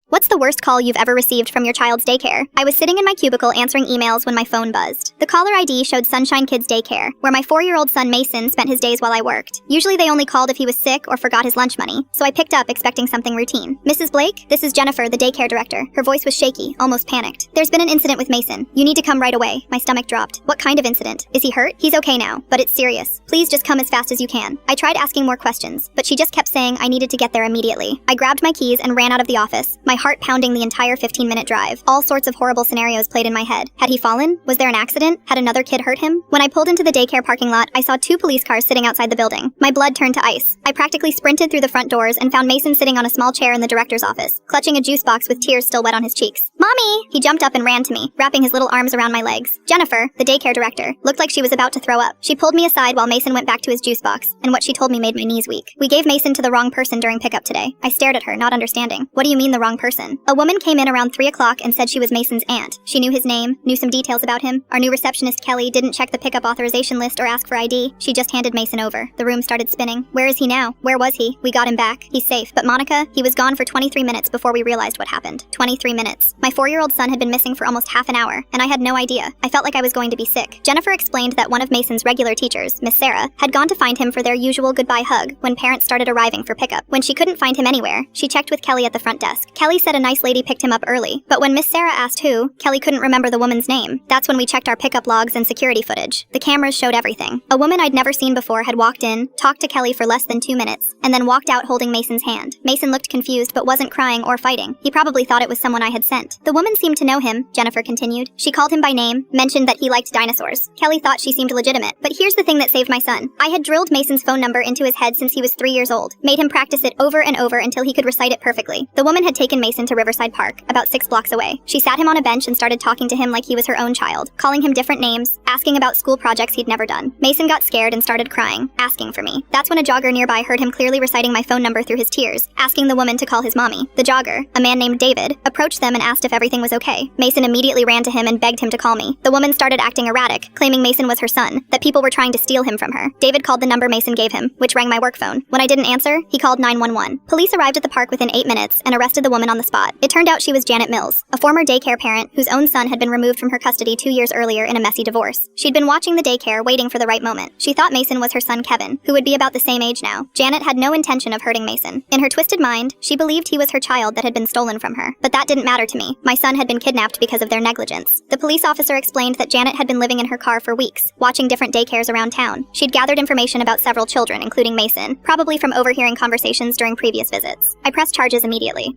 What's the worst call you've ever received from your child's daycare? I was sitting in my cubicle answering emails when my phone buzzed. The caller ID showed Sunshine Kids Daycare, where my 4-year-old son Mason spent his days while I worked. Usually they only called if he was sick or forgot his lunch money, so I picked up expecting something routine. Mrs. Blake, this is Jennifer, the daycare director. Her voice was shaky, almost panicked. There's been an incident with Mason. You need to come right away. My stomach dropped. What kind of incident? Is he hurt? He's okay now, but it's serious. Please just come as fast as you can. I tried asking more questions, but she just kept saying I needed to get there immediately. I grabbed my keys and ran out of the office, my heart pounding the entire 15-minute drive. All sorts of horrible scenarios played in my head. Had he fallen? Was there an accident? Had another kid hurt him? When I pulled into the daycare parking lot, I saw 2 police cars sitting outside the building. My blood turned to ice. I practically sprinted through the front doors and found Mason sitting on a small chair in the director's office, clutching a juice box with tears still wet on his cheeks. "Mommy!" He jumped up and ran to me, wrapping his little arms around my legs. Jennifer, the daycare director, looked like she was about to throw up. She pulled me aside while Mason went back to his juice box, and what she told me made my knees weak. "We gave Mason to the wrong person during pickup today." I stared at her, not understanding. "What do you mean the wrong person?" A woman came in around 3 o'clock and said she was Mason's aunt. She knew his name, knew some details about him. Our new receptionist, Kelly, didn't check the pickup authorization list or ask for ID. She just handed Mason over. The room started spinning. Where is he now? Where was he? We got him back. He's safe. But Monica, he was gone for 23 minutes before we realized what happened. 23 minutes. My 4-year-old son had been missing for almost half an hour, and I had no idea. I felt like I was going to be sick. Jennifer explained that one of Mason's regular teachers, Miss Sarah, had gone to find him for their usual goodbye hug when parents started arriving for pickup. When she couldn't find him anywhere, she checked with Kelly at the front desk. Kelly said a nice lady picked him up early, but when Miss Sarah asked who, Kelly couldn't remember the woman's name. That's when we checked our pickup logs and security footage. The cameras showed everything. A woman I'd never seen before had walked in, talked to Kelly for less than 2 minutes, and then walked out holding Mason's hand. Mason looked confused but wasn't crying or fighting. He probably thought it was someone I had sent. The woman seemed to know him, Jennifer continued. She called him by name, mentioned that he liked dinosaurs. Kelly thought she seemed legitimate. But here's the thing that saved my son. I had drilled Mason's phone number into his head since he was 3 years old, made him practice it over and over until he could recite it perfectly. The woman had taken Mason to Riverside Park, about 6 blocks away. She sat him on a bench and started talking to him like he was her own child, calling him different names, asking about school projects he'd never done. Mason got scared and started crying, asking for me. That's when a jogger nearby heard him clearly reciting my phone number through his tears, asking the woman to call his mommy. The jogger, a man named David, approached them and asked if everything was okay. Mason immediately ran to him and begged him to call me. The woman started acting erratic, claiming Mason was her son, that people were trying to steal him from her. David called the number Mason gave him, which rang my work phone. When I didn't answer, he called 911. Police arrived at the park within 8 minutes and arrested the woman on the spot. It turned out she was Janet Mills, a former daycare parent whose own son had been removed from her custody 2 years earlier in a messy divorce. She'd been watching the daycare, waiting for the right moment. She thought Mason was her son Kevin, who would be about the same age now. Janet had no intention of hurting Mason. In her twisted mind, she believed he was her child that had been stolen from her. But that didn't matter to me. My son had been kidnapped because of their negligence. The police officer explained that Janet had been living in her car for weeks, watching different daycares around town. She'd gathered information about several children, including Mason, probably from overhearing conversations during previous visits. I pressed charges immediately.